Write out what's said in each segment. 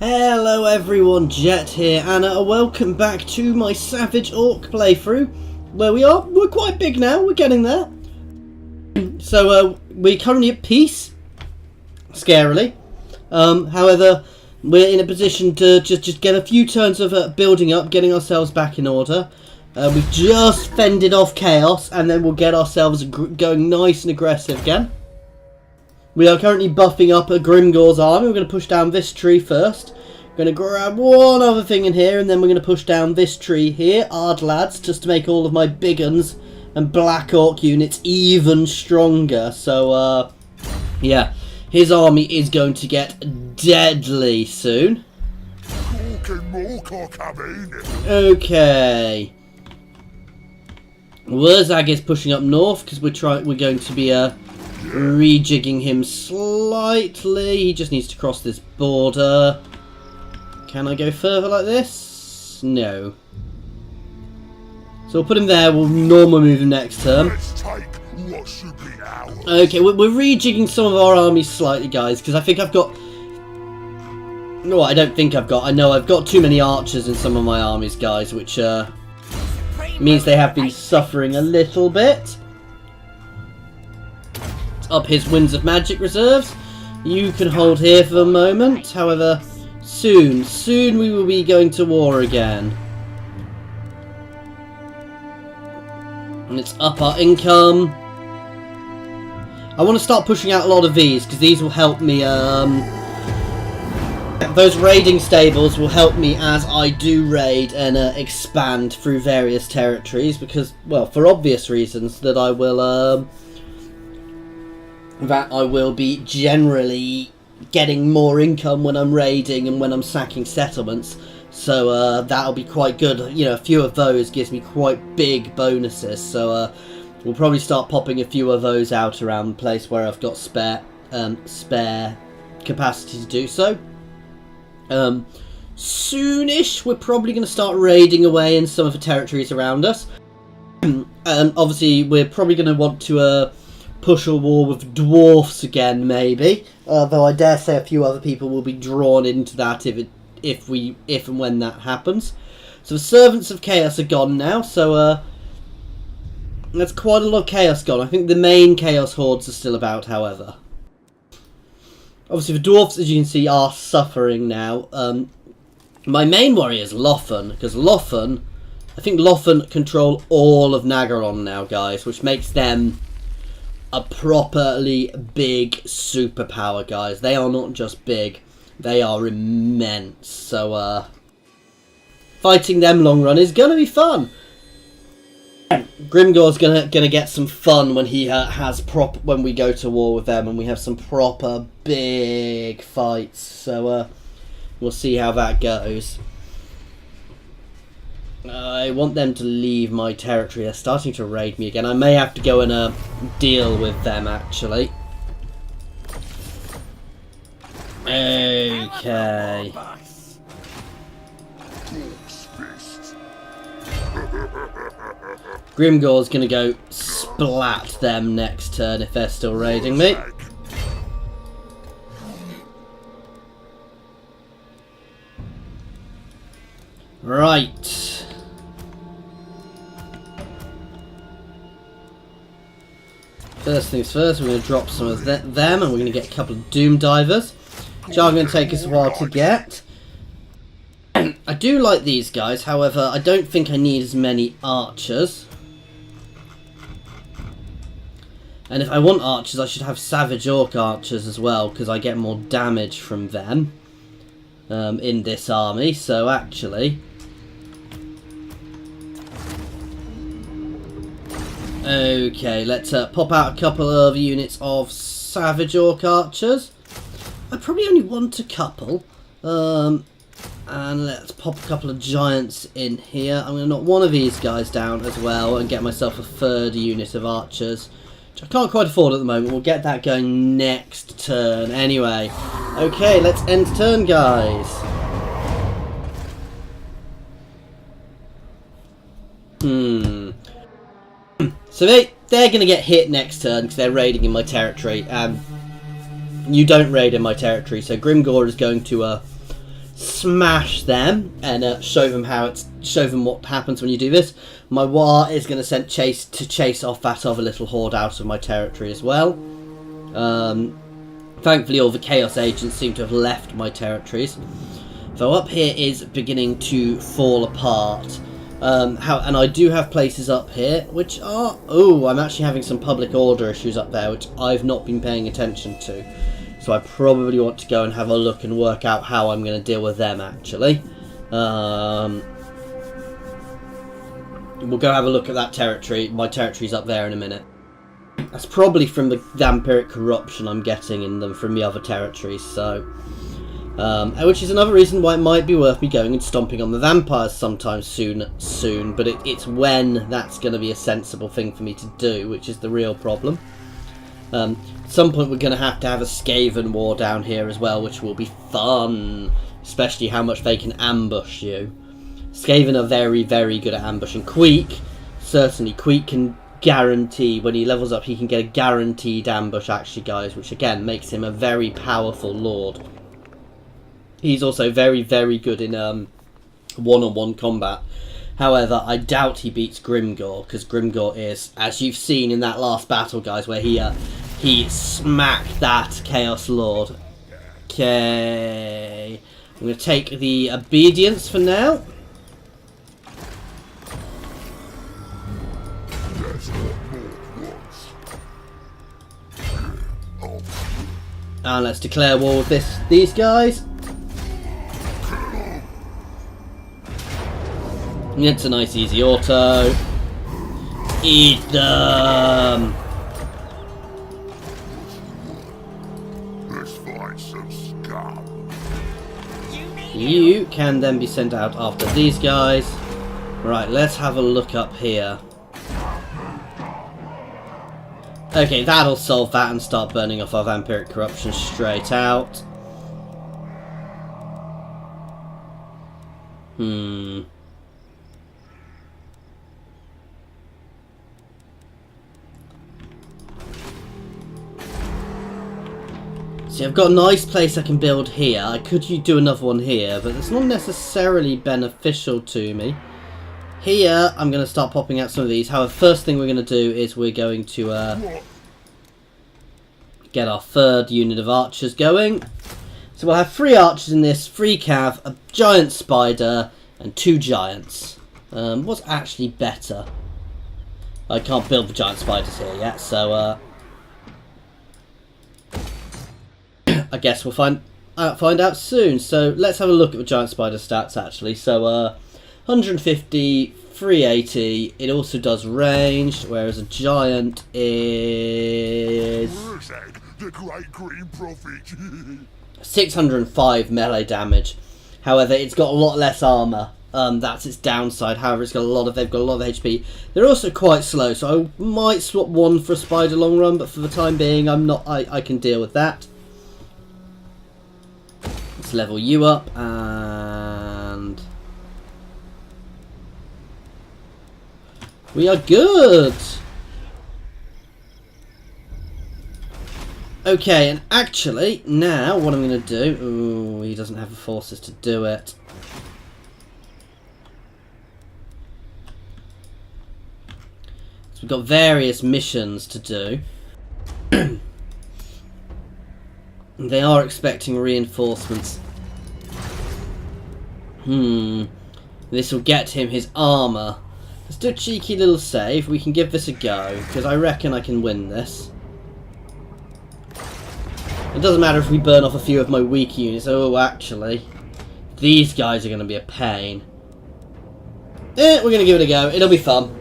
Hello everyone, Jet here, and welcome back to my Savage Orc playthrough, where we're quite big now, we're getting there. So we're currently at peace, scarily. However, we're in a position to just get a few turns of building up, getting ourselves back in order. We've just fended off chaos, and then we'll get ourselves going nice and aggressive again. We are currently buffing up a Grimgor's army. We're going to push down this tree first. We're going to grab one other thing in here, and then we're going to push down this tree here. Ard lads, just to make all of my big uns and Black Orc units even stronger. So, yeah, his army is going to get deadly soon. Okay. Wurrzag is pushing up north because we're going to be rejigging him slightly. He just needs to cross this border. Can I go further like this? No. So we'll put him there. We'll normal move him next turn. Okay, we're rejigging some of our armies slightly, guys, because I think I've got... No, I don't think I've got... I know I've got too many archers in some of my armies, guys, which means they have been suffering a little bit. Up his Winds of Magic reserves. You can hold here for the moment. However, soon we will be going to war again. And it's up our income. I want to start pushing out a lot of these because these will help me. Those raiding stables will help me as I do raid and expand through various territories because, well, for obvious reasons that I will be generally getting more income when I'm raiding and when I'm sacking settlements. So that'll be quite good. You know, a few of those gives me quite big bonuses. So we'll probably start popping a few of those out around the place where I've got spare capacity to do so. Soonish, we're probably going to start raiding away in some of the territories around us. Obviously, we're probably going to want to push a war with dwarfs again, maybe. Though I dare say a few other people will be drawn into that if and when that happens. So the Servants of Chaos are gone now. So that's quite a lot of chaos gone. I think the main chaos hordes are still about, however. Obviously, the dwarfs, as you can see, are suffering now. My main worry is Loffen, because I think Loffen control all of Nagaron now, guys, which makes them a properly big superpower, guys. They are not just big, they are immense. So, fighting them long run is gonna be fun. Grimgor's gonna get some fun when he when we go to war with them and we have some proper big fights. So, we'll see how that goes. I want them to leave my territory. They're starting to raid me again. I may have to go and deal with them, actually. Okay. Grimgor's gonna go splat them next turn if they're still raiding me. Right. First things first, we're going to drop some of them, and we're going to get a couple of Doom Divers, which are going to take us a while to get. I do like these guys, however, I don't think I need as many archers. And if I want archers, I should have Savage Orc archers as well, because I get more damage from them in this army. So actually... Okay, let's pop out a couple of units of Savage Orc archers. I probably only want a couple. And let's pop a couple of giants in here. I'm going to knock one of these guys down as well and get myself a third unit of archers, which I can't quite afford at the moment. We'll get that going next turn anyway. Okay, let's end turn, guys. So they're going to get hit next turn because they're raiding in my territory. You don't raid in my territory, so Grimgor is going to smash them and show them what happens when you do this. My War is going to chase off that other little horde out of my territory as well. Thankfully, all the Chaos agents seem to have left my territories. So up here is beginning to fall apart. And I do have places up here which are... Oh, I'm actually having some public order issues up there, which I've not been paying attention to. So I probably want to go and have a look and work out how I'm going to deal with them, actually. We'll go have a look at that territory. My territory's up there in a minute. That's probably from the vampiric corruption I'm getting in them from the other territories, so... which is another reason why it might be worth me going and stomping on the vampires sometime soon, but it's when that's going to be a sensible thing for me to do, which is the real problem. At some point we're going to have a Skaven war down here as well, which will be fun, especially how much they can ambush you. Skaven are very, very good at ambushing. Queek can guarantee, when he levels up, he can get a guaranteed ambush, actually, guys, which again makes him a very powerful lord. He's also very, very good in one-on-one combat. However, I doubt he beats Grimgor, because Grimgor is, as you've seen in that last battle, guys, where he smacked that Chaos Lord. Okay, I'm going to take the Obedience for now. And let's declare war with these guys. It's a nice easy auto. Eat them! Let's find some scum. You can then be sent out after these guys. Right, let's have a look up here. Okay, that'll solve that and start burning off our vampiric corruption straight out. See, I've got a nice place I can build here. I could do another one here, but it's not necessarily beneficial to me. Here, I'm going to start popping out some of these. However, first thing we're going to do is we're going to get our third unit of archers going. So we'll have 3 archers in this, 3 cav, a giant spider, and 2 giants. What's actually better? I can't build the giant spiders here yet, so I guess we'll find out soon. So let's have a look at the giant spider stats actually. So 150, 380. It also does ranged, whereas a giant is Wurrzag, the great green prophet. 605 melee damage. However, it's got a lot less armor. That's its downside. However, they've got a lot of HP. They're also quite slow, so I might swap one for a spider long run, but for the time being, I can deal with that. Let's level you up, and we are good. Okay, and actually, now what I'm going to do... Ooh, he doesn't have the forces to do it. So we've got various missions to do. They are expecting reinforcements. This will get him his armour. Let's do a cheeky little save. We can give this a go, because I reckon I can win this. It doesn't matter if we burn off a few of my weak units. Oh, actually, these guys are going to be a pain. We're going to give it a go. It'll be fun.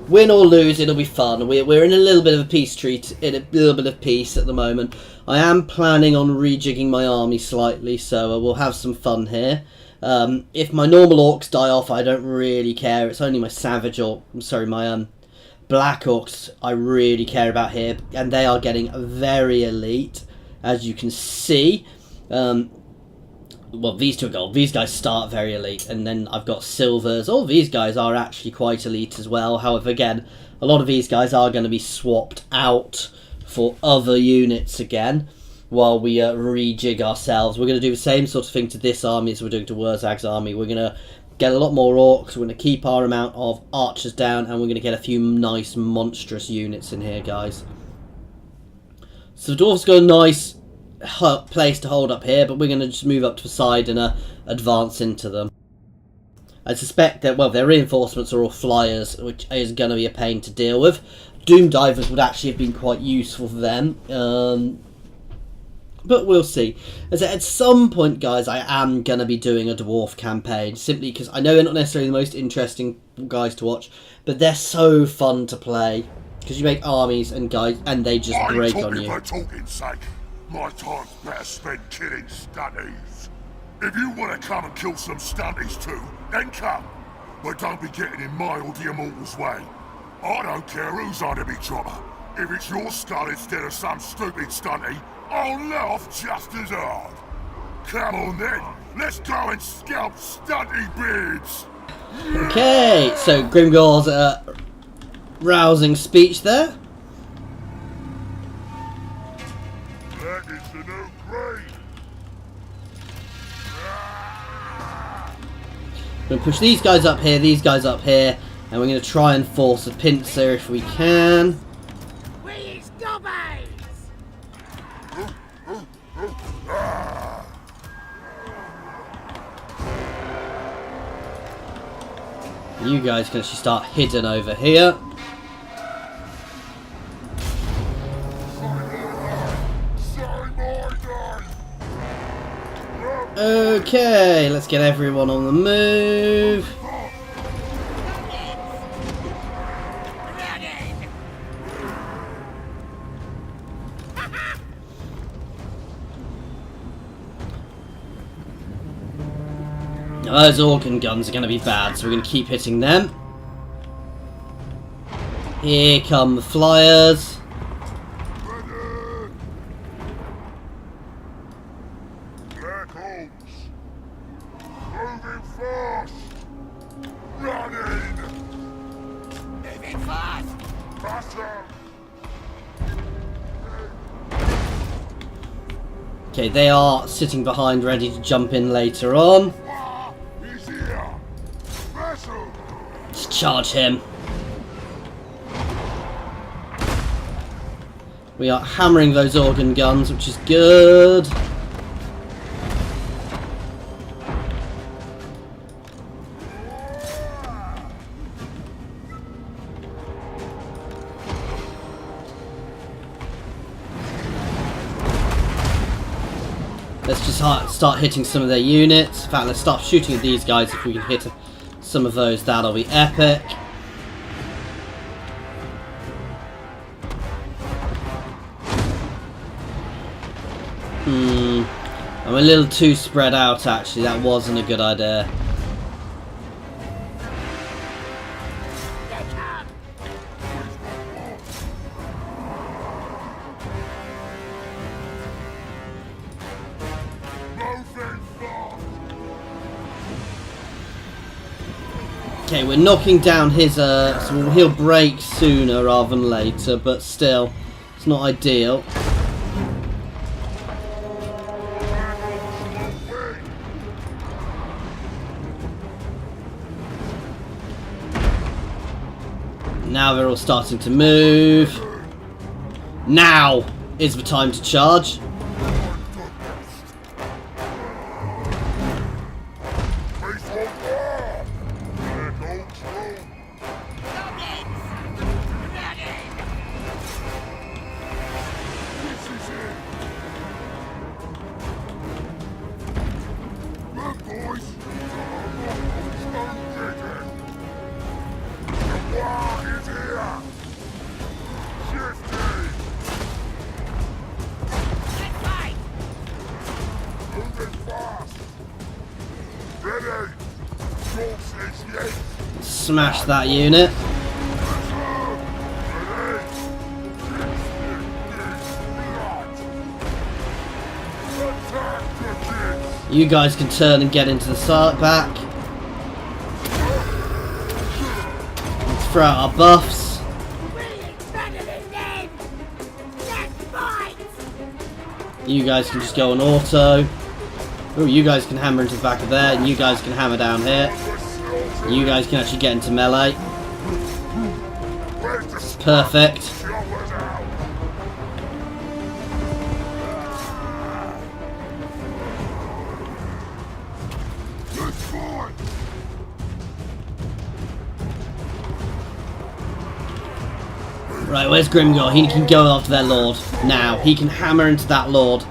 Win or lose, it'll be fun. We're in a little bit of a peace treat, in a little bit of peace at the moment. I am planning on rejigging my army slightly, so we'll have some fun here. If my normal orcs die off, I don't really care. It's only my savage orc, my black orcs I really care about here, and they are getting very elite, as you can see. Well, these two are gold. These guys start very elite, and then I've got silvers. All these guys are actually quite elite as well. However, again, a lot of these guys are going to be swapped out for other units again. while we rejig ourselves. We're going to do the same sort of thing to this army as we're doing to Wurrzag's army. We're going to get a lot more orcs, we're going to keep our amount of archers down, and we're going to get a few nice monstrous units in here, guys. So the dwarves got a nice place to hold up here, but we're going to just move up to the side and advance into them. I suspect that, well, their reinforcements are all flyers, which is going to be a pain to deal with. Doom divers would actually have been quite useful for them, but we'll see. As at some point, guys, I am going to be doing a dwarf campaign, simply because I know they're not necessarily the most interesting guys to watch, but they're so fun to play, because you make armies and guys, and they just break on you. For talking's sake, my time's better spent killing stunties. If you want to come and kill some stunties too, then come, but don't be getting in my or the Immortals' way. I don't care who's on the chopper. If it's your skull instead of some stupid stunty, I'll laugh just as hard. Come on then, let's go and scalp stunty beards. Okay, so Grimgor's rousing speech there. That is the new grade. We're going to push these guys up here, and we're going to try and force a pincer if we can. You guys can actually start hidden over here. Okay, let's get everyone on the move. Now, those organ guns are going to be bad, so we're going to keep hitting them. Here come the flyers. Black Holes. Moving fast. Running. Moving fast. Faster. Okay, they are sitting behind, ready to jump in later on. Let's charge him. We are hammering those organ guns, which is good. Let's just start hitting some of their units. In fact, let's start shooting at these guys. If we can hit some of those, that'll be epic. I'm a little too spread out, actually. That wasn't a good idea. Okay, we're knocking down his, so he'll break sooner rather than later, but still, it's not ideal. Now they're all starting to move. Now is the time to charge. Smash that unit. You guys can turn and get into the back. Let's throw out our buffs. You guys can just go on auto. Oh, you guys can hammer into the back of there, and you guys can hammer down here. You guys can actually get into melee. Perfect. Right, where's Grimgor? He can go after their lord now. He can hammer into that lord.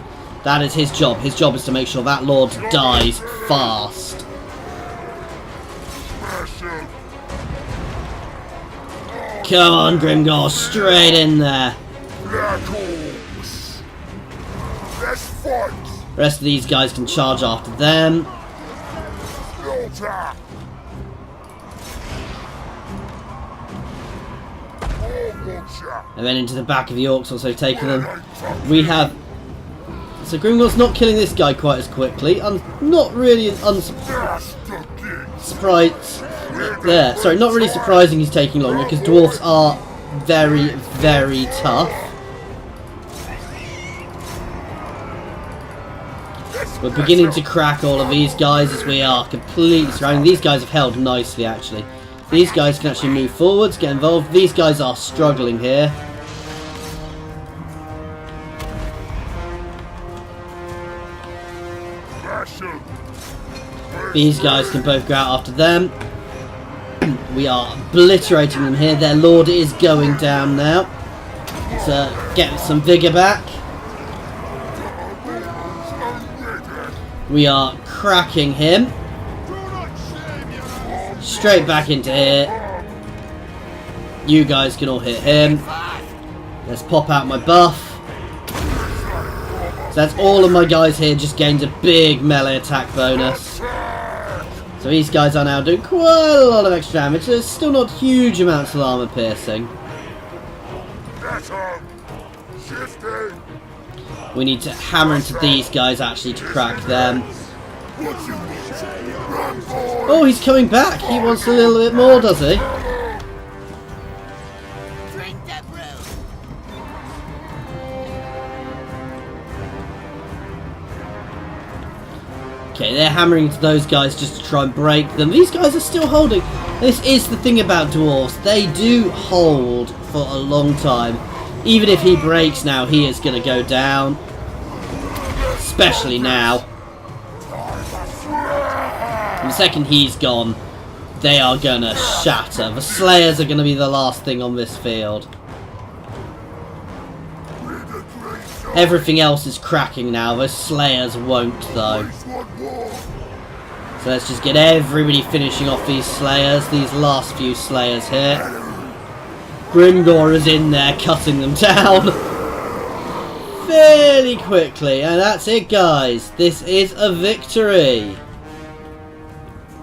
That is his job. His job is to make sure that lord dies fast. Come on, Grimgor, straight in there. The rest of these guys can charge after them. And then into the back of the orcs, also taking them. We have... So Grimgor's not killing this guy quite as quickly. I'm not really surprised. There, sorry, not really surprising he's taking longer, because dwarfs are very, very tough. We're beginning to crack all of these guys as we are completely surrounding. These guys have held nicely, actually. These guys can actually move forwards, get involved. These guys are struggling here. These guys can both go out after them. We are obliterating them here. Their lord is going down now. Let's get some vigour back. We are cracking him. Straight back into here. You guys can all hit him. Let's pop out my buff. So that's all of my guys here just gained a big melee attack bonus. So these guys are now doing quite a lot of extra damage. There's still not huge amounts of armor piercing. We need to hammer into these guys actually to crack them. Oh, he's coming back. He wants a little bit more, does he? Okay, they're hammering into those guys just to try and break them. These guys are still holding. This is the thing about dwarves. They do hold for a long time. Even if he breaks now, he is going to go down. Especially now. And the second he's gone, they are going to shatter. The Slayers are going to be the last thing on this field. Everything else is cracking now. Those Slayers won't, though. So let's just get everybody finishing off these Slayers. These last few Slayers here. Grimgor is in there cutting them down. Fairly quickly. And that's it, guys. This is a victory.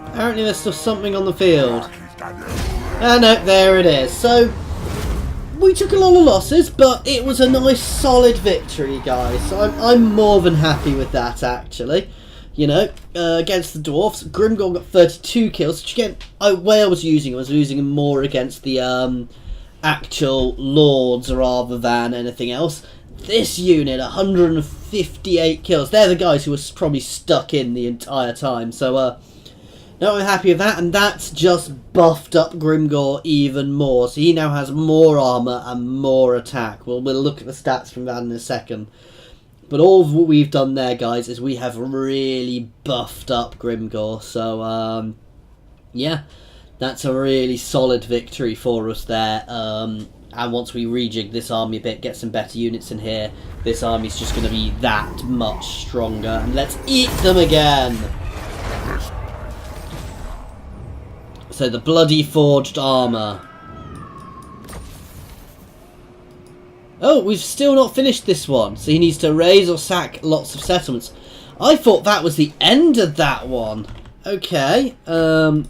Apparently there's still something on the field. Ah, no, there it is. So... we took a lot of losses, but it was a nice solid victory, guys. So I'm more than happy with that, actually. You know, against the dwarfs, Grimgor got 32 kills, which again, the way I was using him more against the actual lords rather than anything else. This unit, 158 kills. They're the guys who were probably stuck in the entire time. So, no, I'm happy with that, and that's just buffed up Grimgor even more. So he now has more armor and more attack. We'll look at the stats from that in a second. But all of what we've done there, guys, is we have really buffed up Grimgor. So, yeah, that's a really solid victory for us there. And once we rejig this army a bit, get some better units in here, this army's just going to be that much stronger. And let's eat them again! So the bloody forged armour. Oh, we've still not finished this one. So he needs to raise or sack lots of settlements. I thought that was the end of that one. Okay. So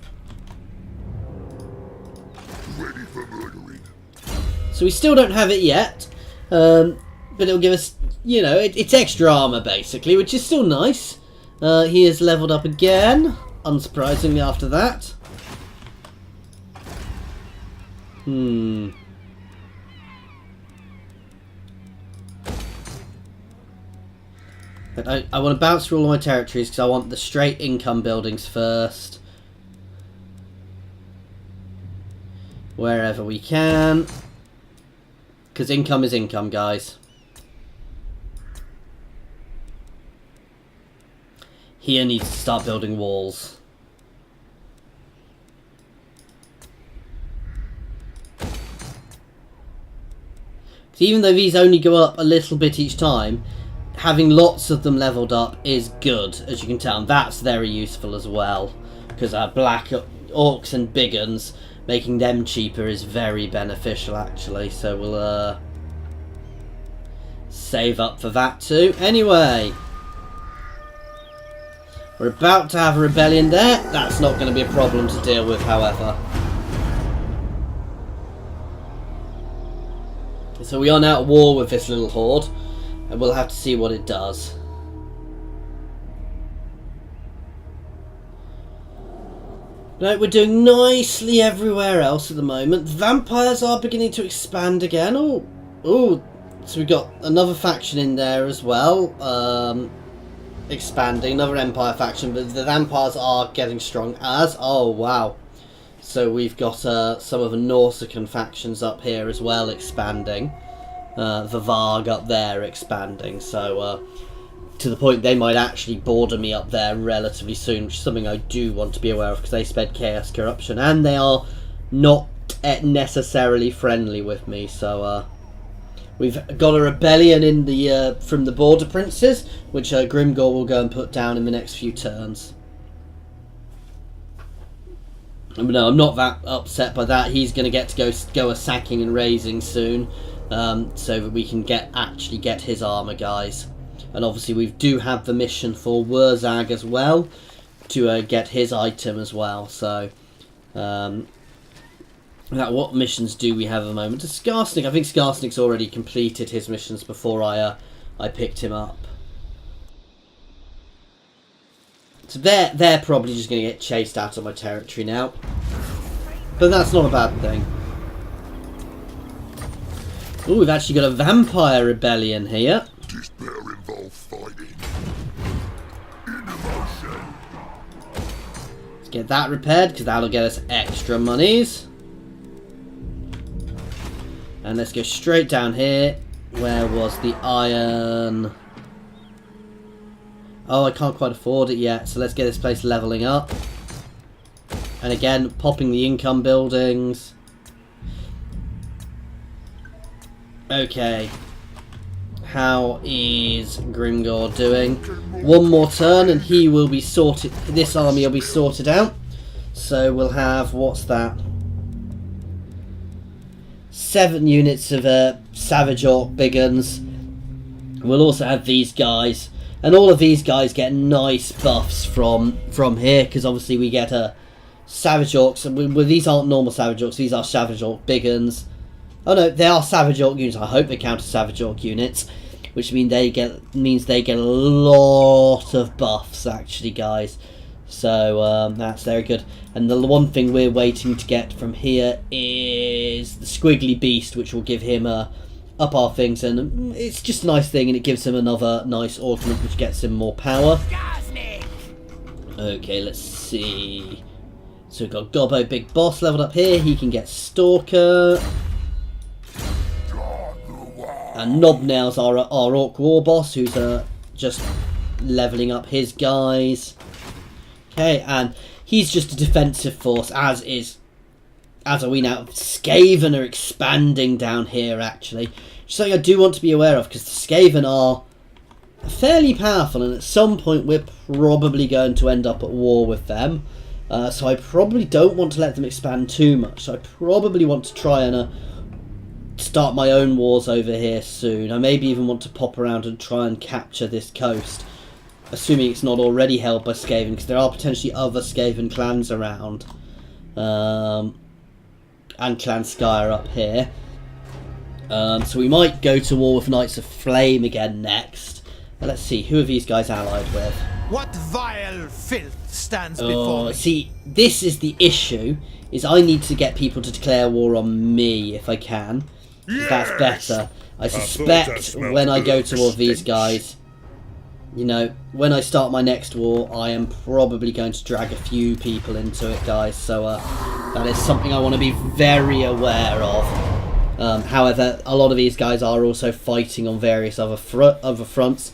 we still don't have it yet. But it'll give us, you know, it's extra armour basically, which is still nice. He is leveled up again. Unsurprisingly after that. But I want to bounce through all my territories because I want the straight income buildings first. Wherever we can. Because income is income, guys. Here needs to start building walls. Even though these only go up a little bit each time, having lots of them leveled up is good, as you can tell, and that's very useful as well, because our black orcs and big uns, making them cheaper is very beneficial actually, so we'll save up for that too. Anyway, we're about to have a rebellion there. That's not going to be a problem to deal with, however. So we are now at war with this little horde, and we'll have to see what it does. Right, we're doing nicely everywhere else at the moment. Vampires are beginning to expand again. Oh, so we've got another faction in there as well. Expanding, another empire faction, but the vampires are getting strong as... Oh, wow. So we've got some of the Nausicaan factions up here as well expanding. The Varg up there expanding. So to the point they might actually border me up there relatively soon, which is something I do want to be aware of because they spread chaos corruption and they are not necessarily friendly with me. So we've got a rebellion in the from the Border Princes, which Grimgor will go and put down in the next few turns. No, I'm not that upset by that. He's going to get to go a sacking and raising soon, so that we can actually get his armour, guys. And obviously we do have the mission for Wurrzag as well, to get his item as well. So, what missions do we have at the moment? Skarsnik, I think Skarsnik's already completed his missions before I picked him up. So they're probably just going to get chased out of my territory now. But that's not a bad thing. Oh, we've actually got a vampire rebellion here. This better involve fighting. In motion. Let's get that repaired, because that'll get us extra monies. And let's go straight down here. Where was the iron... Oh, I can't quite afford it yet, so let's get this place levelling up. And again, popping the income buildings. Okay. How is Grimgor doing? One more turn and he will be sorted. This army will be sorted out. So we'll have, what's that? 7 units of Savage Orc Big Uns. We'll also have these guys. And all of these guys get nice buffs from here, because obviously we get Savage Orcs. Well, these aren't normal Savage Orcs, these are Savage Orc Big Uns. Oh no, they are Savage Orc units. I hope they count as Savage Orc units, which means they get a lot of buffs, actually, guys. So that's very good. And the one thing we're waiting to get from here is the Squiggly Beast, which will give him up our things, and it's just a nice thing, and it gives him another nice augment which gets him more power. Okay, let's see. So we've got Gobbo Big Boss leveled up here. He can get Stalker. And Knobnail's our Orc War Boss, who's just leveling up his guys. Okay, and he's just a defensive force, as are we now. Skaven are expanding down here, actually. Something I do want to be aware of, because the Skaven are fairly powerful, and at some point we're probably going to end up at war with them. So I probably don't want to let them expand too much. So I probably want to try and start my own wars over here soon. I maybe even want to pop around and try and capture this coast, assuming it's not already held by Skaven, because there are potentially other Skaven clans around. And Clan Sky are up here. So we might go to war with Knights of Flame again next. Let's see, who are these guys allied with? What vile filth stands before me? See, this is the issue, is I need to get people to declare war on me if I can. Yes! That's better. I suspect when I go to war with these guys, you know, when I start my next war, I am probably going to drag a few people into it, guys. So that is something I want to be very aware of. However, a lot of these guys are also fighting on various other fronts.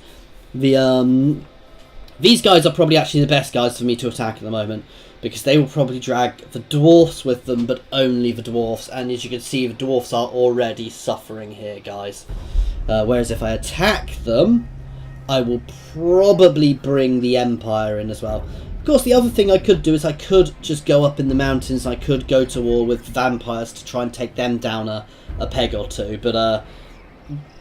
These guys are probably actually the best guys for me to attack at the moment, because they will probably drag the dwarfs with them, but only the dwarfs. And as you can see, the dwarfs are already suffering here, guys. Whereas if I attack them, I will probably bring the Empire in as well. Of course, the other thing I could do is I could just go up in the mountains. I could go to war with vampires to try and take them down a peg or two. But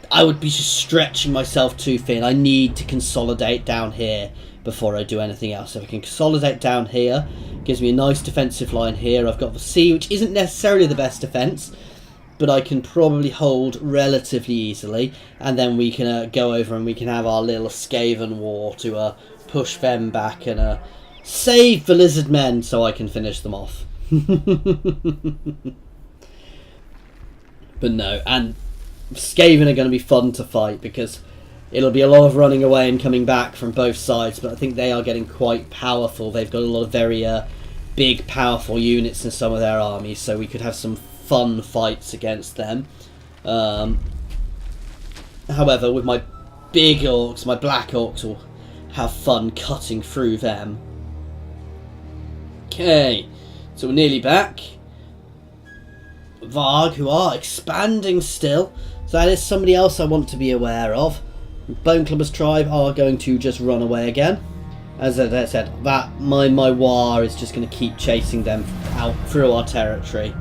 I would be just stretching myself too thin. I need to consolidate down here before I do anything else. If I can consolidate down here, gives me a nice defensive line here. I've got the sea, which isn't necessarily the best defence, but I can probably hold relatively easily, and then we can go over and we can have our little Skaven war to push them back and save the lizard men so I can finish them off. But no, and Skaven are going to be fun to fight, because it'll be a lot of running away and coming back from both sides, but I think they are getting quite powerful. They've got a lot of very big, powerful units in some of their armies, so we could have some fun fights against them. However, with my big orcs, my black orcs will have fun cutting through them. Okay, so we're nearly back. Varg, who are expanding still, so that is somebody else I want to be aware of. Bone Clubber's tribe are going to just run away again. As I said, that my war is just going to keep chasing them out through our territory.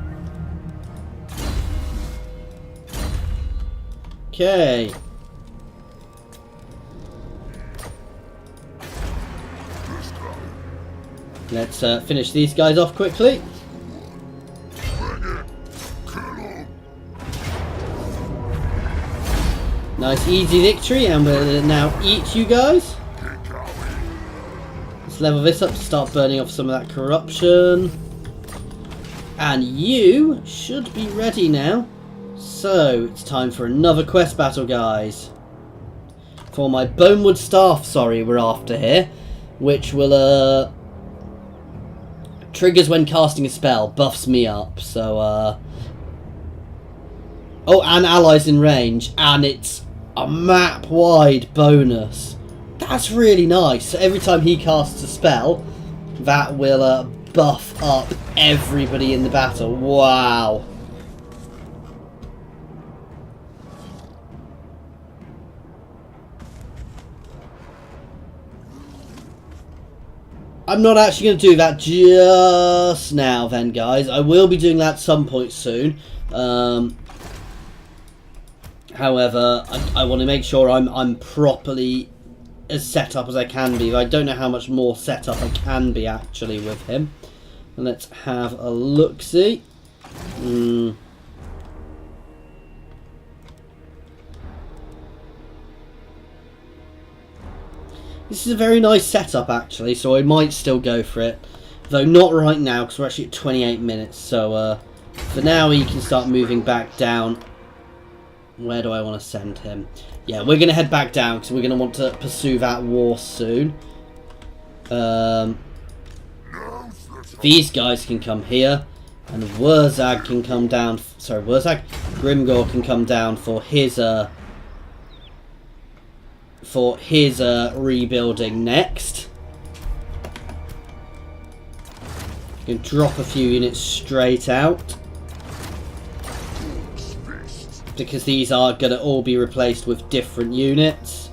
Okay. Let's finish these guys off quickly. Nice easy victory, and we'll now eat you guys. Let's level this up to start burning off some of that corruption. And you should be ready now. So, it's time for another quest battle, guys. For my Bonewood Staff, sorry, we're after here. Which will, triggers when casting a spell, buffs me up. So, oh, and allies in range. And it's a map-wide bonus. That's really nice. So every time he casts a spell, that will, buff up everybody in the battle. Wow. I'm not actually going to do that just now then, guys. I will be doing that at some point soon. However, I want to make sure I'm properly as set up as I can be. I don't know how much more set up I can be actually with him. And let's have a look-see. This is a very nice setup actually, so I might still go for it. Though not right now, because we're actually at 28 minutes. So for now he can start moving back down. Where do I want to send him? Yeah, we're going to head back down, because we're going to want to pursue that war soon. These guys can come here. And Wurrzag can come down... Sorry, Wurrzag? Grimgor can come down for his rebuilding next. You can drop a few units straight out, because these are going to all be replaced with different units.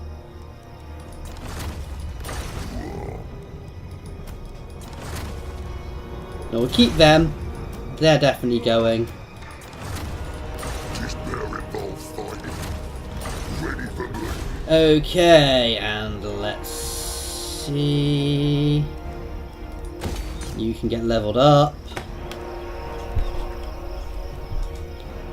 No, we'll keep them. They're definitely going. Okay, and let's see. You can get leveled up.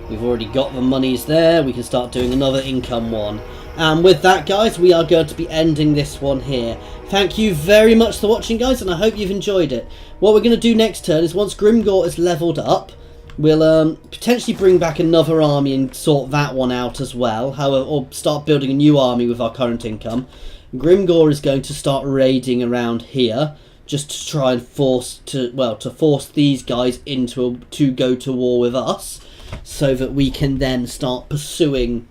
We've already got the monies there. We can start doing another income one. And with that, guys, we are going to be ending this one here. Thank you very much for watching, guys, and I hope you've enjoyed it. What we're going to do next turn is, once Grimgor is leveled up, we'll potentially bring back another army and sort that one out as well. However, or start building a new army with our current income. Grimgor is going to start raiding around here, just to try and force these guys to go to war with us, so that we can then start pursuing.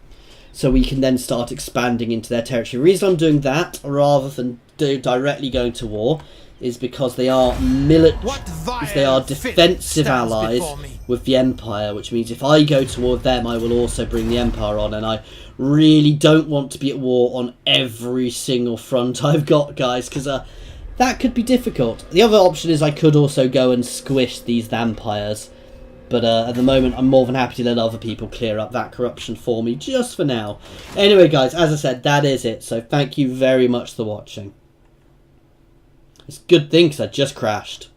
So we can then start expanding into their territory. The reason I'm doing that rather than directly going to war is because they are defensive allies with the Empire, which means if I go to war with them, I will also bring the Empire on, and I really don't want to be at war on every single front I've got, guys, because that could be difficult. The other option is I could also go and squish these vampires, but at the moment I'm more than happy to let other people clear up that corruption for me, just for now. Anyway, guys, as I said, that is it, so thank you very much for watching. It's a good thing because I just crashed.